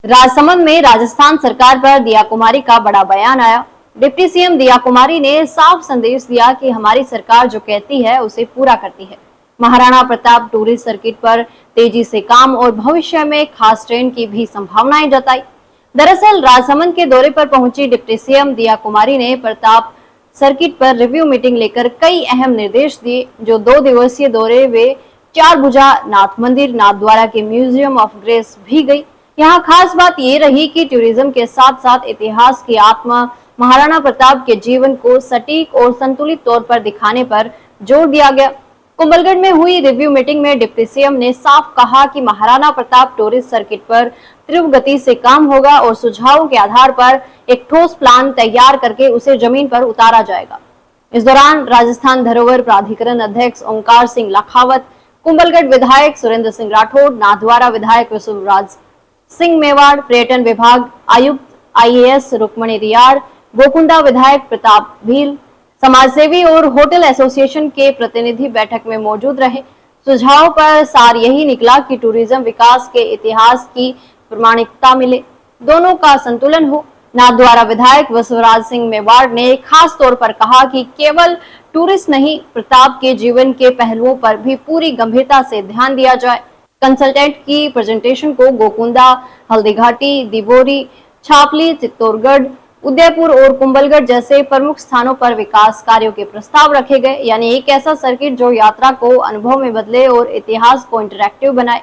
राजसमंद में राजस्थान सरकार पर दिया कुमारी का बड़ा बयान आया। डिप्टी सीएम दिया कुमारी ने साफ संदेश दिया कि हमारी सरकार जो कहती है उसे पूरा करती है। महाराणा प्रताप टूरिस्ट सर्किट पर तेजी से काम और भविष्य में खास ट्रेन की भी संभावनाएं जताई। दरअसल राजसमंद के दौरे पर पहुंची डिप्टी सीएम दिया कुमारी ने प्रताप सर्किट पर रिव्यू मीटिंग लेकर कई अहम निर्देश दिए। जो 2 दिवसीय दौरे वे चारभुजा नाथ मंदिर, नाथद्वारा के म्यूजियम ऑफ ग्रेस भी गई। यहाँ खास बात ये रही कि टूरिज्म के साथ साथ इतिहास की आत्मा महाराणा प्रताप के जीवन को सटीक और संतुलित तौर पर दिखाने पर जोर दिया गया। कुंभलगढ़ में हुई रिव्यू मीटिंग में डिप्टी सीएम ने साफ कहा कि महाराणा प्रताप टूरिस्ट सर्किट पर तीव्र गति से काम होगा और सुझावों के आधार पर एक ठोस प्लान तैयार करके उसे जमीन पर उतारा जाएगा। इस दौरान राजस्थान धरोहर प्राधिकरण अध्यक्ष ओंकार सिंह लखावत, कुंभलगढ़ विधायक सुरेंद्र सिंह राठौड़, नाथद्वारा विधायक विश्वराज सिंह मेवाड़, पर्यटन विभाग आयुक्त आईएएस रुक्मणी रियाड़, गोकुंडा विधायक प्रताप भील, समाजसेवी और होटल एसोसिएशन के प्रतिनिधि बैठक में मौजूद रहे। सुझाव पर सार यही निकला कि टूरिज्म विकास के इतिहास की प्रामाणिकता मिले, दोनों का संतुलन हो। नाथद्वारा विधायक विश्वराज सिंह मेवाड़ ने खास तौर पर कहा कि केवल टूरिस्ट नहीं, प्रताप के जीवन के पहलुओं पर भी पूरी गंभीरता से ध्यान दिया जाए। कंसल्टेंट की प्रेजेंटेशन को गोकुंडा, हल्दीघाटी, दिबोरी, छापली, चित्तौड़गढ़, उदयपुर और कुंभलगढ़ जैसे प्रमुख स्थानों पर विकास कार्यों के प्रस्ताव रखे गए, यानी एक ऐसा सर्किट जो यात्रा को अनुभव में बदले और इतिहास को इंटरैक्टिव बनाए।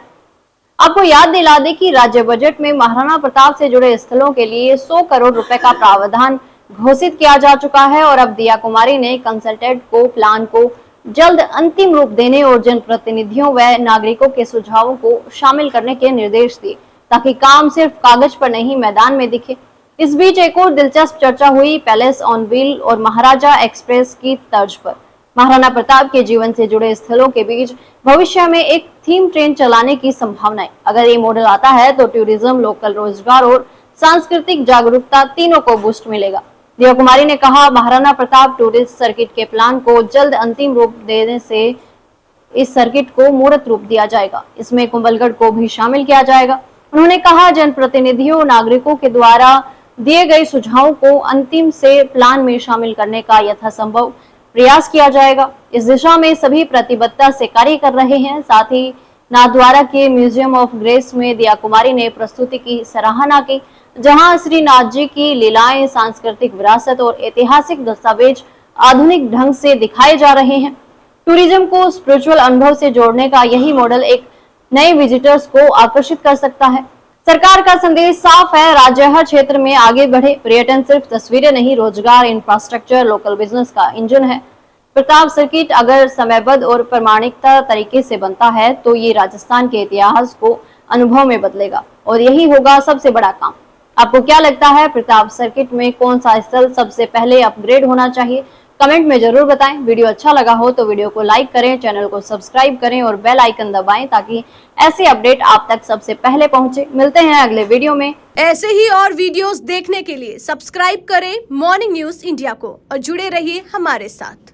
आपको याद दिला दें कि राज्य बजट में महाराणा प्रताप से जुड़े स्थलों के लिए 100 करोड़ रुपए का प्रावधान घोषित किया जा चुका है और अब दिया कुमारी ने कंसल्टेंट को प्लान को जल्द अंतिम रूप देने और जनप्रतिनिधियों व नागरिकों के सुझावों को शामिल करने के निर्देश दिए, ताकि काम सिर्फ कागज पर नहीं मैदान में दिखे। इस बीच एक और दिलचस्प चर्चा हुई पैलेस ऑन व्हील और महाराजा एक्सप्रेस की तर्ज पर। महाराणा प्रताप के जीवन से जुड़े स्थलों के बीच भविष्य में एक थीम ट्रेन चलाने की संभावना है। अगर ये मॉडल आता है तो टूरिज्म, लोकल रोजगार और सांस्कृतिक जागरूकता तीनों को बूस्ट मिलेगा। दिया कुमारी ने कहा, महाराणा प्रताप टूरिस्ट सर्किट के प्लान को जल्द अंतिम रूप देने से इस सर्किट को मूर्त रूप दिया जाएगा। इसमें कुंभलगढ़ को भी शामिल किया जाएगा। उन्होंने कहा, जनप्रतिनिधियों, नागरिकों के द्वारा दिए गए सुझावों को अंतिम से प्लान में शामिल करने का यथासंभव प्रयास किया जाएगा। इस दिशा में सभी प्रतिबद्धता से कार्य कर रहे हैं। साथ ही नाथद्वारा के म्यूजियम ऑफ ग्रेस में दिया कुमारी ने प्रस्तुति की सराहना की, जहां श्रीनाथ जी की लीलाएं, सांस्कृतिक विरासत और ऐतिहासिक दस्तावेज आधुनिक ढंग से दिखाए जा रहे हैं। टूरिज्म को स्पिरिचुअल अनुभव से जोड़ने का यही मॉडल एक नए विजिटर्स को आकर्षित कर सकता है। सरकार का संदेश साफ है, राज्य हर क्षेत्र में आगे बढ़े। पर्यटन सिर्फ तस्वीरें नहीं, रोजगार, इंफ्रास्ट्रक्चर, लोकल बिजनेस का इंजन है। प्रताप सर्किट अगर समयबद्ध और प्रामाणिकता तरीके से बनता है तो ये राजस्थान के इतिहास को अनुभव में बदलेगा और यही होगा सबसे बड़ा काम। आपको क्या लगता है, प्रताप सर्किट में कौन सा स्थल सबसे पहले अपग्रेड होना चाहिए? कमेंट में जरूर बताएं। वीडियो अच्छा लगा हो तो वीडियो को लाइक करें, चैनल को सब्सक्राइब करें और बेल आइकन दबाएं ताकि ऐसे अपडेट आप तक सबसे पहले पहुंचे। मिलते हैं अगले वीडियो में। ऐसे ही और वीडियोस देखने के लिए सब्सक्राइब करें मॉर्निंग न्यूज इंडिया को और जुड़े रहिए हमारे साथ।